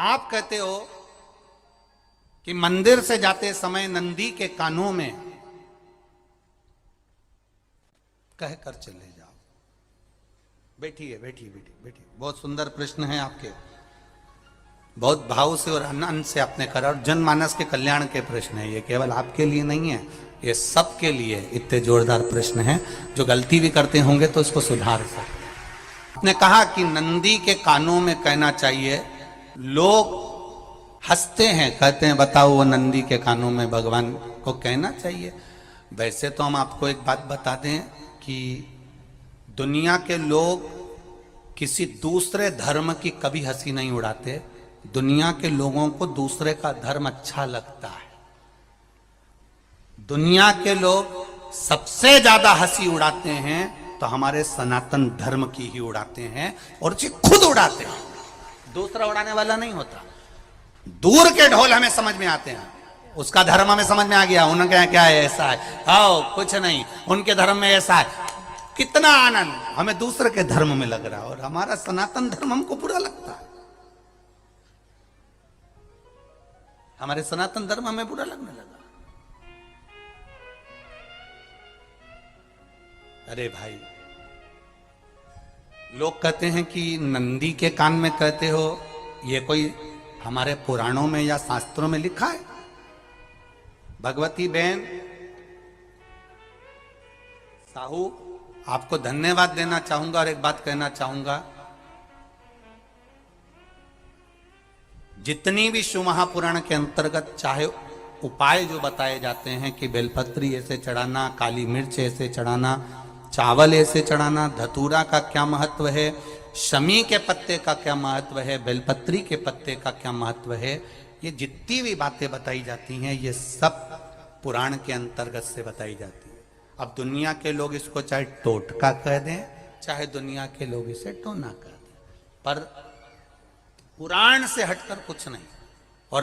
आप कहते हो कि मंदिर से जाते समय नंदी के कानों में कहकर चले जाओ। बैठिए बैठिए बैठिए बैठिए। बहुत सुंदर प्रश्न है आपके, बहुत भाव से और आनंद से आपने करा, और जनमानस के कल्याण के प्रश्न है ये, केवल आपके लिए नहीं है, ये सबके लिए इतने जोरदार प्रश्न हैं। जो गलती भी करते होंगे तो इसको सुधार सकते। आपने कहा कि नंदी के कानों में कहना चाहिए। लोग हंसते हैं, कहते हैं बताओ वो नंदी के कानों में भगवान को कहना चाहिए। वैसे तो हम आपको एक बात बता दें कि दुनिया के लोग किसी दूसरे धर्म की कभी हंसी नहीं उड़ाते। दुनिया के लोगों को दूसरे का धर्म अच्छा लगता है। दुनिया के लोग सबसे ज्यादा हंसी उड़ाते हैं तो हमारे सनातन धर्म की ही उड़ाते हैं, और जी खुद उड़ाते हैं, दूसरा उड़ाने वाला नहीं होता। दूर के ढोल हमें समझ में आते हैं, उसका धर्म हमें समझ में आ गया, उनके यहाँ क्या है, ऐसा है, आओ कुछ नहीं, उनके धर्म में ऐसा है। कितना आनंद हमें दूसरे के धर्म में लग रहा है, और हमारा सनातन धर्म हमको बुरा लगता है। हमारे सनातन धर्म हमें बुरा लगने लगा। अरे भाई, लोग कहते हैं कि नंदी के कान में कहते हो, ये कोई हमारे पुराणों में या शास्त्रों में लिखा है? भगवती बहन साहू, आपको धन्यवाद देना चाहूंगा और एक बात कहना चाहूंगा। जितनी भी शिव महापुराण के अंतर्गत चाहे उपाय जो बताए जाते हैं कि बेलपत्री ऐसे चढ़ाना, काली मिर्च ऐसे चढ़ाना, चावल ऐसे चढ़ाना, धतूरा का क्या महत्व है, शमी के पत्ते का क्या महत्व है, बेलपत्री के पत्ते का क्या महत्व है, ये जितनी भी बातें बताई जाती हैं ये सब पुराण के अंतर्गत से बताई जाती है। अब दुनिया के लोग इसको चाहे टोटका कह दें, चाहे दुनिया के लोग इसे टोना कह दें, पर पुराण से हटकर कुछ नहीं। और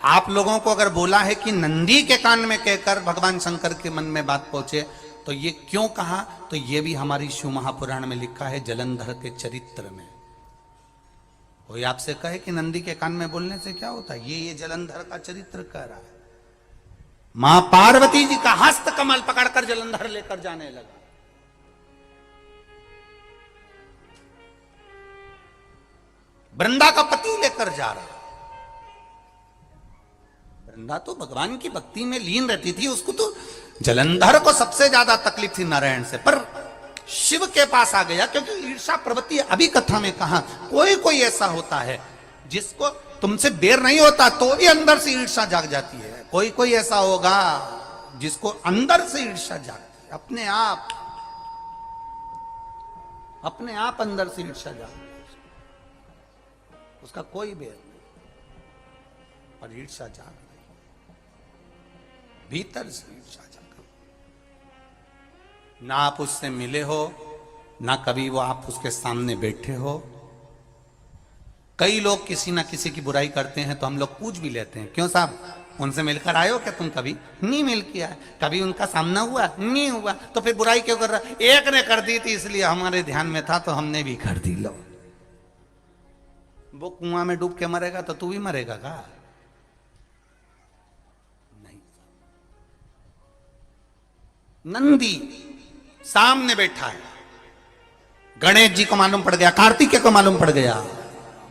आप लोगों को अगर बोला है कि नंदी के कान में कहकर भगवान शंकर के मन में बात पहुंचे, तो ये क्यों कहा, तो ये भी हमारी शिव महापुराण में लिखा है, जलंधर के चरित्र में। कोई आपसे कहे कि नंदी के कान में बोलने से क्या होता है, ये जलंधर का चरित्र कह रहा है। मां पार्वती जी का हस्त कमल पकड़कर जलंधर लेकर जाने लगा। वृंदा का पति लेकर जा रहा। वृंदा तो भगवान की भक्ति में लीन रहती थी, उसको तो जलंधर को सबसे ज्यादा तकलीफ थी नारायण से, पर शिव के पास आ गया, क्योंकि ईर्षा प्रवृत्ति अभी कथा में कहा, कोई कोई ऐसा होता है जिसको तुमसे बेर नहीं होता तो भी अंदर से ईर्षा जाग जाती है। कोई कोई ऐसा होगा जिसको अंदर से ईर्षा जागती है, अपने आप अंदर से ईर्षा जागती है, उसका कोई बेर नहीं, पर ईर्षा जाग रही, भीतर से ईर्षा जाग। ना आप उससे मिले हो, ना कभी वो आप उसके सामने बैठे हो। कई लोग किसी ना किसी की बुराई करते हैं तो हम लोग पूछ भी लेते हैं, क्यों साहब उनसे मिलकर आए हो क्या तुम? कभी नहीं मिल किया है, कभी उनका सामना हुआ नहीं हुआ, तो फिर बुराई क्यों कर रहा? एक ने कर दी थी इसलिए हमारे ध्यान में था तो हमने भी कर दी। लो, वो कुआं में डूब के मरेगा तो तू भी मरेगा का? नहीं। नंदी सामने बैठा है, गणेश जी को मालूम पड़ गया, कार्तिकेय को मालूम पड़ गया,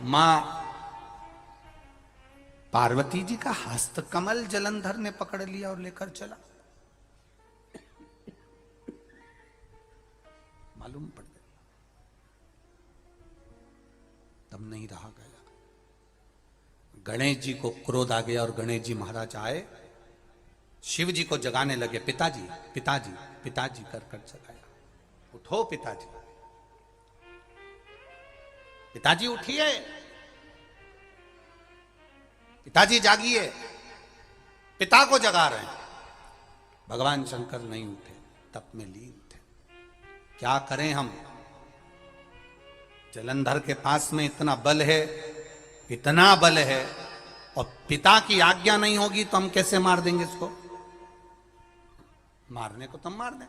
मां पार्वती जी का हस्त कमल जलंधर ने पकड़ लिया और लेकर चला। मालूम पड़ गया, तब नहीं रहा गया। गणेश जी को क्रोध आ गया और गणेश जी महाराज आए, शिव जी को जगाने लगे। पिताजी पिताजी पिताजी कर कर जगाया। उठो पिताजी, पिताजी उठिए, पिताजी जागिए। पिता को जगा रहे हैं। भगवान शंकर नहीं उठे, तप में लीन थे। क्या करें हम? जलंधर के पास में इतना बल है, इतना बल है, और पिता की आज्ञा नहीं होगी तो हम कैसे मार देंगे इसको? मारने को तो हम मार दें।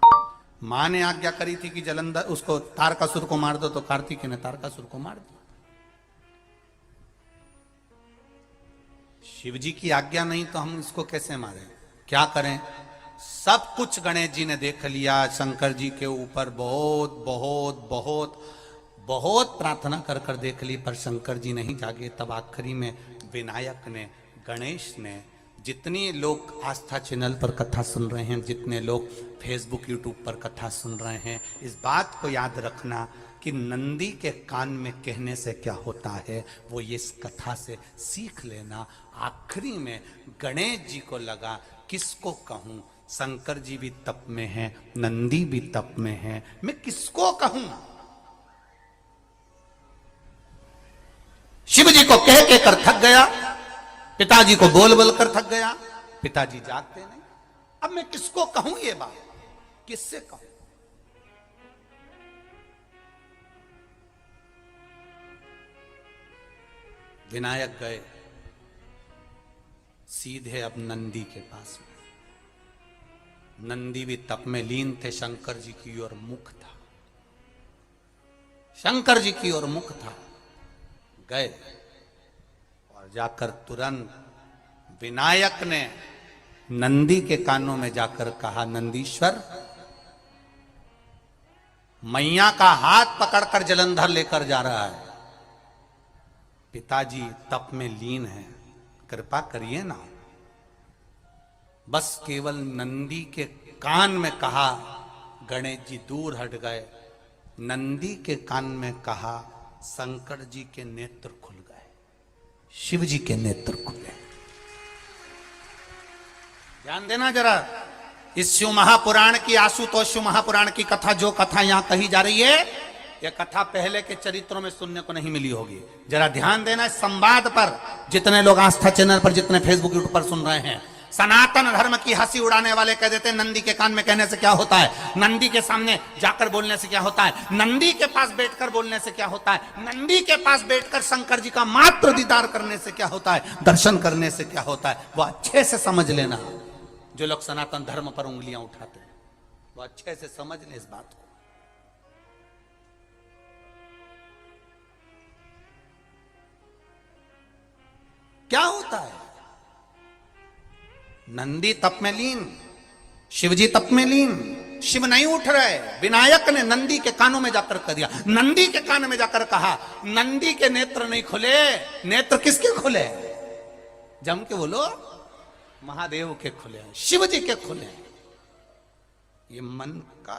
मां ने आज्ञा करी थी कि जलंधर उसको तारकासुर को मार दो, तो कार्तिकेय ने तारकासुर को मार दिया। शिव जी की आज्ञा नहीं तो हम इसको कैसे मारें? क्या करें? सब कुछ गणेश जी ने देख लिया, शंकर जी के ऊपर बहुत बहुत बहुत बहुत प्रार्थना कर कर देख ली, पर शंकर जी नहीं जागे। तब आखिरी में विनायक ने, गणेश ने, जितने लोग आस्था चैनल पर कथा सुन रहे हैं, जितने लोग फेसबुक यूट्यूब पर कथा सुन रहे हैं, इस बात को याद रखना कि नंदी के कान में कहने से क्या होता है वो ये इस कथा से सीख लेना। आखिरी में गणेश जी को लगा किसको कहूं, शंकर जी भी तप में हैं, नंदी भी तप में हैं, मैं किसको कहूं? शिव जी को कह के कर थक गया, पिताजी को बोल बोल कर थक गया, पिताजी जागते नहीं। अब मैं किसको कहूं ये बात, किससे कहूं? विनायक गए सीधे अब नंदी के पास में। नंदी भी तप में लीन थे, शंकर जी की ओर मुख था, शंकर जी की ओर मुख था। गए और जाकर तुरंत विनायक ने नंदी के कानों में जाकर कहा, नंदीश्वर, मैया का हाथ पकड़कर जलंधर लेकर जा रहा है, पिताजी तप में लीन है, कृपा करिए ना। बस केवल नंदी के कान में कहा, गणेश जी दूर हट गए। नंदी के कान में कहा, शंकर जी के नेत्र खुल गए, शिव जी के नेत्र खुले। ध्यान देना जरा, इस शिव महापुराण की, आशुतोष शिव महापुराण की कथा, जो कथा यहां कही जा रही है, यह कथा पहले के चरित्रों में सुनने को नहीं मिली होगी। जरा ध्यान देना इस संवाद पर, जितने लोग आस्था चैनल पर, जितने फेसबुक यूट्यूब पर सुन रहे हैं। सनातन धर्म की हंसी उड़ाने वाले कह देते हैं नंदी के कान में कहने से क्या होता है, नंदी के सामने जाकर बोलने से क्या होता है, नंदी के पास बैठकर बोलने से क्या होता है, नंदी के पास बैठकर शंकर जी का मात्र दीदार करने से क्या होता है, दर्शन करने से क्या होता है। वो अच्छे से समझ लेना, जो लोग सनातन धर्म पर उंगलियां उठाते हैं, वो अच्छे से समझ ले इस बात को। क्या होता है? नंदी तप में लीन, शिवजी तप में लीन, शिव नहीं उठ रहे। विनायक ने नंदी के कानों में जाकर कह दिया, नंदी के कान में जाकर कहा, नंदी के नेत्र नहीं खुले। नेत्र किसके खुले? जम के बोलो, महादेव के खुले, शिव जी के खुले। ये मन का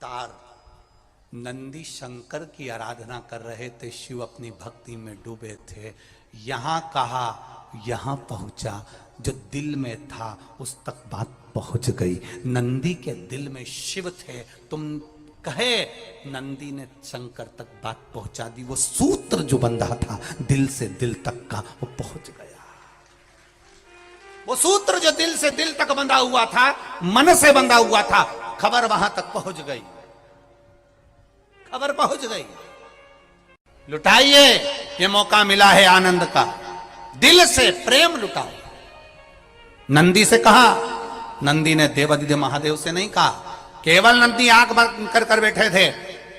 तार। नंदी शंकर की आराधना कर रहे थे, शिव अपनी भक्ति में डूबे थे। यहां कहा, यहां पहुंचा, जो दिल में था उस तक बात पहुंच गई। नंदी के दिल में शिव थे, तुम कहे, नंदी ने शंकर तक बात पहुंचा दी। वो सूत्र जो बंधा था दिल से दिल तक का, वो पहुंच गया। वो सूत्र जो दिल से दिल तक बंधा हुआ था, मन से बंधा हुआ था, खबर वहां तक पहुंच गई, खबर पहुंच गई। लुटाइए, ये मौका मिला है आनंद का, दिल से प्रेम लुटाओ। नंदी से कहा, नंदी ने देवादिदेव महादेव से नहीं कहा। केवल नंदी आंख बंद कर कर बैठे थे,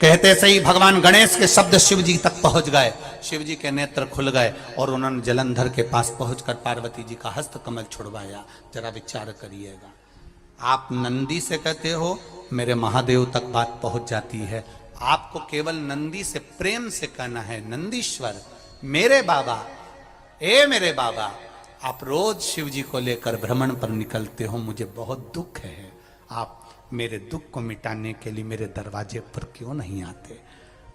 कहते सही भगवान गणेश के शब्द शिव जी तक पहुंच गए। शिव जी के नेत्र खुल गए और उन्होंने जलंधर के पास पहुंचकर पार्वती जी का हस्त कमल छुड़वाया। जरा विचार करिएगा, आप नंदी से कहते हो मेरे महादेव तक बात पहुंच जाती है, आपको केवल नंदी से प्रेम से कहना है, नंदीश्वर मेरे बाबा, ए मेरे बाबा, आप रोज शिव जी को लेकर भ्रमण पर निकलते हो, मुझे बहुत दुख है, आप मेरे दुख को मिटाने के लिए मेरे दरवाजे पर क्यों नहीं आते?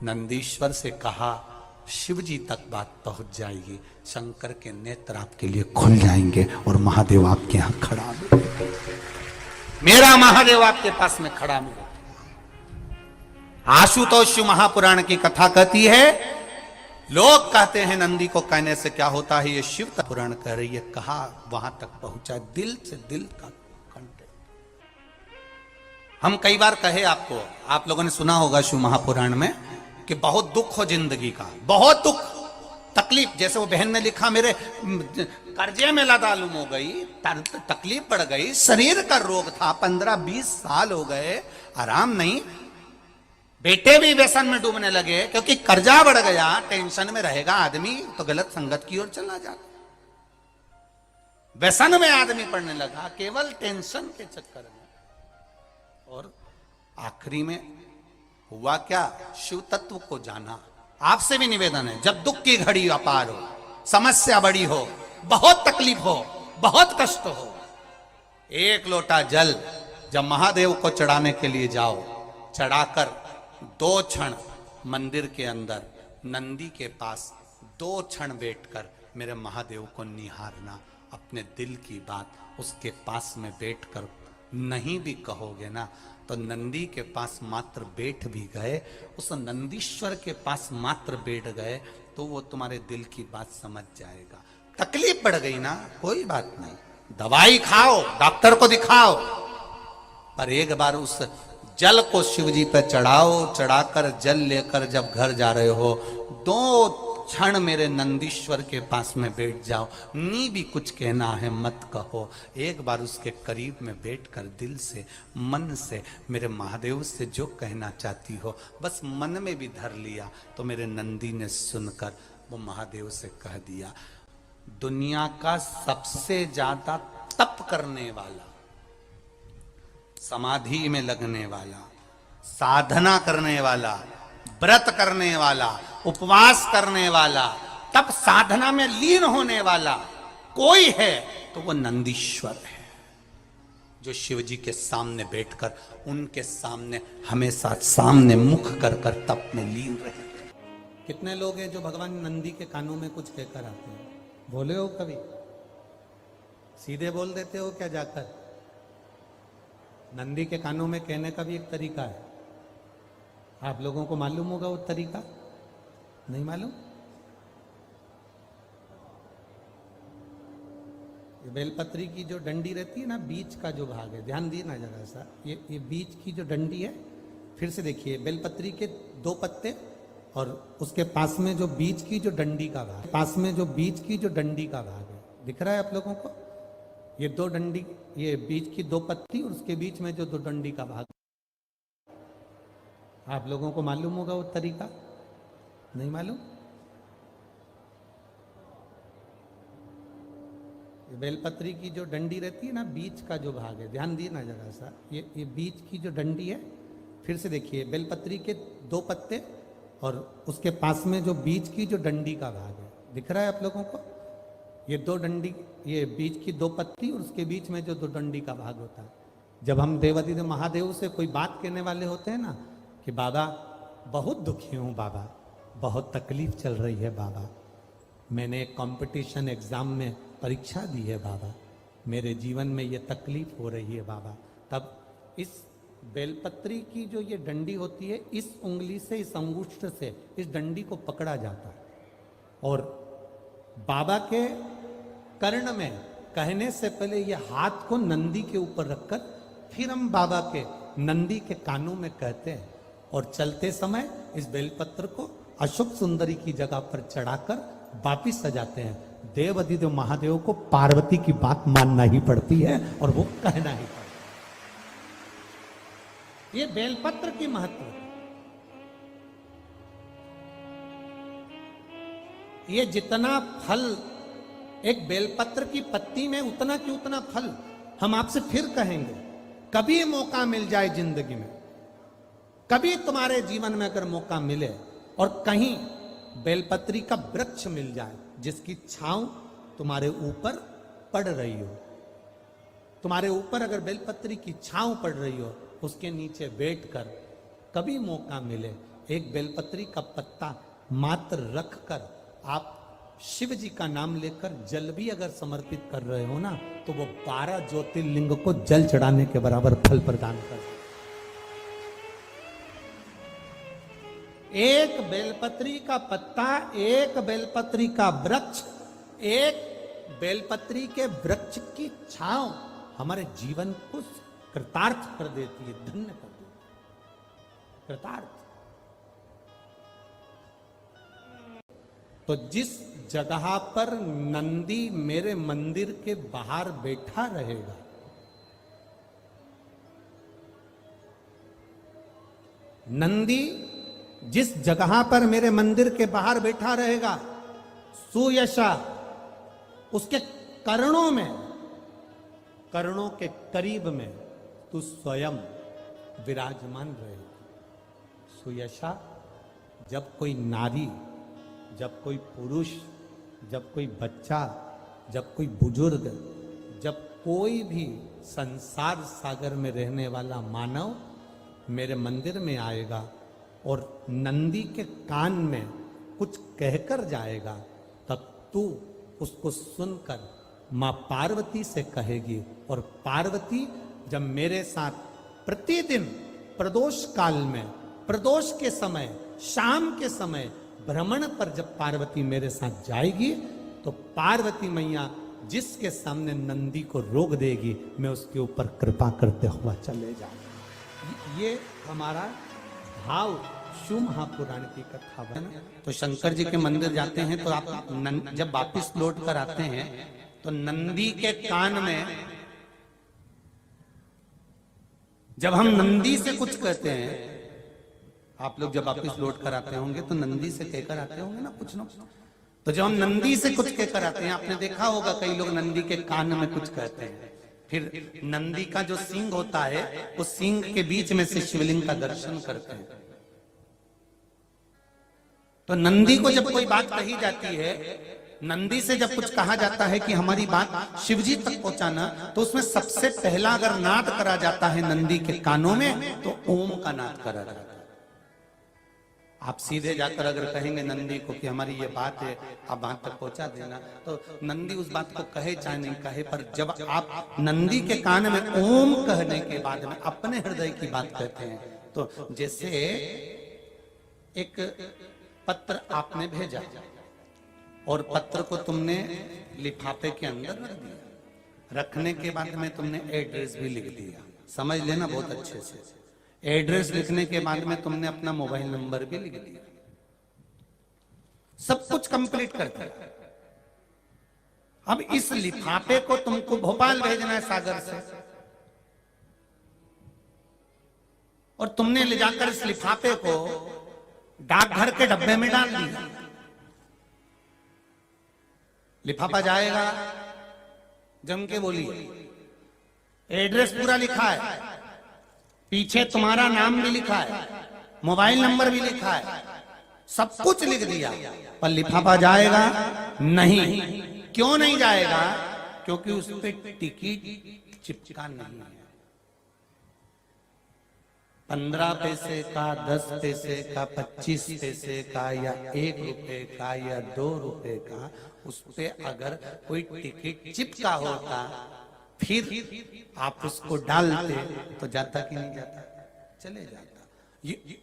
नंदीश्वर से कहा, शिव जी तक बात पहुंच जाएगी, शंकर के नेत्र आपके लिए खुल जाएंगे और महादेव आपके यहां खड़ा मिलेगा, मेरा महादेव आपके पास में खड़ा मिलेगा। आशुतोष शिव महापुराण की कथा कहती है, लोग कहते हैं नंदी को कहने से क्या होता है, ये शिव का पुराण कह रही है। कहा वहां तक पहुंचा, दिल से दिल का कंटेक्ट। हम कई बार कहे आपको, आप लोगों ने सुना होगा शिव महापुराण में कि बहुत दुख हो जिंदगी का, बहुत दुख तकलीफ। जैसे वो बहन ने लिखा, मेरे कर्जे में लदालुम हो गई, तकलीफ बढ़ गई, शरीर का रोग था, 15-20 साल हो गए, आराम नहीं, बेटे भी व्यसन में डूबने लगे क्योंकि कर्जा बढ़ गया। टेंशन में रहेगा आदमी तो गलत संगत की ओर चला जाता। व्यसन में आदमी पड़ने लगा, केवल टेंशन के चक्कर में। और आखिरी में हुआ क्या? शिव तत्व को जाना। आपसे भी निवेदन है, जब दुख की घड़ी अपार हो, समस्या बड़ी हो, बहुत तकलीफ हो, बहुत कष्ट हो, एक लोटा जल जब महादेव को चढ़ाने के लिए जाओ, चढ़ाकर 2 क्षण मंदिर के अंदर नंदी के पास 2 क्षण बैठकर मेरे महादेव को निहारना। अपने दिल की बात उसके पास में बैठकर नहीं भी कहोगे ना, तो नंदी के पास मात्र बैठ भी गए, उस नंदीश्वर के पास मात्र बैठ गए, तो वो तुम्हारे दिल की बात समझ जाएगा। तकलीफ बढ़ गई ना, कोई बात नहीं, दवाई खाओ, डॉक्टर को दिखाओ, पर एक बार उस जल को शिव जी पे चढ़ाओ। चढ़ाकर जल लेकर जब घर जा रहे हो, 2 क्षण मेरे नंदीश्वर के पास में बैठ जाओ। नी भी कुछ कहना है मत कहो, एक बार उसके करीब में बैठकर दिल से, मन से मेरे महादेव से जो कहना चाहती हो, बस मन में भी धर लिया, तो मेरे नंदी ने सुनकर वो महादेव से कह दिया, दुनिया का सबसे ज्यादा तप करने वाला, समाधि में लगने वाला, साधना करने वाला, व्रत करने वाला, उपवास करने वाला, तप साधना में लीन होने वाला कोई है तो वो नंदीश्वर है, जो शिव जी के सामने बैठकर उनके सामने हमेशा सामने मुख कर कर तप में लीन रहे। कितने लोग हैं जो भगवान नंदी के कानों में कुछ कहकर आते हैं? बोले हो कभी? सीधे बोल देते हो क्या जाकर? नंदी के कानों में कहने का भी एक तरीका है, आप लोगों को मालूम होगा वो तरीका? नहीं मालूम? ये बेलपत्री की जो डंडी रहती है ना, बीच का जो भाग है, ध्यान दिए ना जरा सा, ये बीच की जो डंडी है, फिर से देखिए, बेलपत्री के 2 पत्ते और उसके पास में जो बीच की जो डंडी का भाग, पास में जो बीच की जो डंडी का भाग है, दिख रहा है आप लोगों को? ये 2 डंडी, ये बीच की 2 पत्ती और उसके बीच में जो 2 डंडी का भाग, आप लोगों को मालूम होगा वो तरीका? नहीं मालूम? बेलपत्री की जो डंडी रहती है ना, बीच का जो भाग है, ध्यान दिए ना जरा सा, ये बीच की जो डंडी है, फिर से देखिए, बेलपत्री के 2 पत्ते और उसके पास में जो बीच की जो डंडी का भाग है, दिख रहा है आप लोगों को? ये 2 डंडी, ये बीच की 2 पत्ती और उसके बीच में जो 2 डंडी का भाग होता है। जब हम देवादिदेव महादेव से कोई बात कहने वाले होते हैं ना, कि बाबा बहुत दुखी हूँ, बाबा बहुत तकलीफ चल रही है, बाबा मैंने एक कंपटीशन एग्जाम में परीक्षा दी है, बाबा मेरे जीवन में ये तकलीफ हो रही है, बाबा, तब इस बेलपत्री की जो ये डंडी होती है, इस उंगली से, इस अंगुष्ठ से इस डंडी को पकड़ा जाता है और बाबा के कर्ण में कहने से पहले ये हाथ को नंदी के ऊपर रखकर फिर हम बाबा के नंदी के कानों में कहते हैं और चलते समय इस बेलपत्र को अशोक सुंदरी की जगह पर चढ़ाकर वापिस सजाते हैं। देव अधिदेव महादेव को पार्वती की बात मानना ही पड़ती है और वो कहना ही पड़ता है। ये बेलपत्र की महत्व है। ये जितना फल एक बेलपत्र की पत्ती में, उतना की उतना फल हम आपसे फिर कहेंगे। कभी मौका मिल जाए जिंदगी में, कभी तुम्हारे जीवन में अगर मौका मिले और कहीं बेलपत्री का वृक्ष मिल जाए जिसकी छांव तुम्हारे ऊपर पड़ रही हो, तुम्हारे ऊपर अगर बेलपत्री की छांव पड़ रही हो, उसके नीचे बैठकर कभी मौका मिले, एक बेलपत्री का पत्ता मात्र रखकर आप शिव जी का नाम लेकर जल भी अगर समर्पित कर रहे हो ना, तो वो 12 ज्योतिर्लिंग को जल चढ़ाने के बराबर फल प्रदान कर। एक बेलपत्री का पत्ता, एक बेलपत्री का वृक्ष, एक बेलपत्री के वृक्ष की छांव हमारे जीवन को कृतार्थ कर देती है, धन्य कर देती है, कृतार्थ। तो जिस जगह पर नंदी मेरे मंदिर के बाहर बैठा रहेगा, नंदी जिस जगह पर मेरे मंदिर के बाहर बैठा रहेगा, सुयशा उसके कर्णों में कर्णों के करीब में तू स्वयं विराजमान रहे। सुयशा, जब कोई नारी, जब कोई पुरुष, जब कोई बच्चा, जब कोई बुजुर्ग, जब कोई भी संसार सागर में रहने वाला मानव मेरे मंदिर में आएगा और नंदी के कान में कुछ कहकर जाएगा, तब तू उसको सुनकर मां पार्वती से कहेगी। और पार्वती जब मेरे साथ प्रतिदिन प्रदोष काल में, प्रदोष के समय, शाम के समय भ्रमण पर जब पार्वती मेरे साथ जाएगी, तो पार्वती मैया जिसके सामने नंदी को रोक देगी, मैं उसके ऊपर कृपा करते हुआ चले जाऊंगा। ये हमारा भाव शिव महापुराण की कथा है। तो शंकर जी के मंदिर जाते हैं तो आप जब वापिस लौट कर आते हैं तो नंदी के कान में, जब हम नंदी से कुछ कहते हैं, आप लोग जब वापिस लौट कर आते होंगे तो नंदी से कहकर आते होंगे ना कुछ ना। तो जब हम नंदी से कुछ कहकर आते हैं, आपने देखा होगा कई लोग नंदी के कान में कुछ कहते हैं, फिर नंदी का जो सींग होता है उस सींग के बीच में से शिवलिंग का दर्शन करते हैं। तो नंदी को जब कोई बात कही जाती है, नंदी से जब कुछ कहा जाता है कि हमारी बात शिवजी तक पहुंचाना, तो उसमें सबसे पहला अगर नाद करा जाता है नंदी के कानों में, तो ओम का नाद करा जाता है। आप सीधे जाकर अगर कहेंगे नंदी को कि हमारी ये बात है, आप बात तक पहुंचा देना, तो नंदी उस बात को कहे चाहे नहीं कहे, पर जब आप नंदी के कान में ओम कहने के बाद में अपने हृदय की बात कहते हैं, तो जैसे एक पत्र आपने भेजा और पत्र को तुमने लिफाफे के अंदर रख दिया, रखने के बाद में तुमने एड्रेस भी लिख दिया, समझ लेना बहुत अच्छे से। एड्रेस लिखने के बाद में तुमने अपना मोबाइल नंबर भी लिख दिया, सब कुछ कंप्लीट कर दिया। अब इस लिफाफे को तुमको भोपाल भेजना है सागर से, और तुमने ले जाकर इस लिफाफे को डाकघर के डब्बे में डाल दिया। लिफाफा जाएगा, जम के बोलिए, एड्रेस पूरा लिखा है, पीछे तुम्हारा नाम भी लिखा है, मोबाइल नंबर भी लिखा है, सब कुछ लिख दिया, पर लिफाफा जाएगा नहीं। क्यों नहीं जाएगा? क्योंकि उस पर टिकट चिपका नहीं है। 15 पैसे का, 10 पैसे का, 25 पैसे का, या 1 रुपए का, या 2 रुपए का, उस पे अगर कोई टिकट चिपका होता, फिर आप उसको डालते तो जाता कि नहीं जाता? चले जाता। ये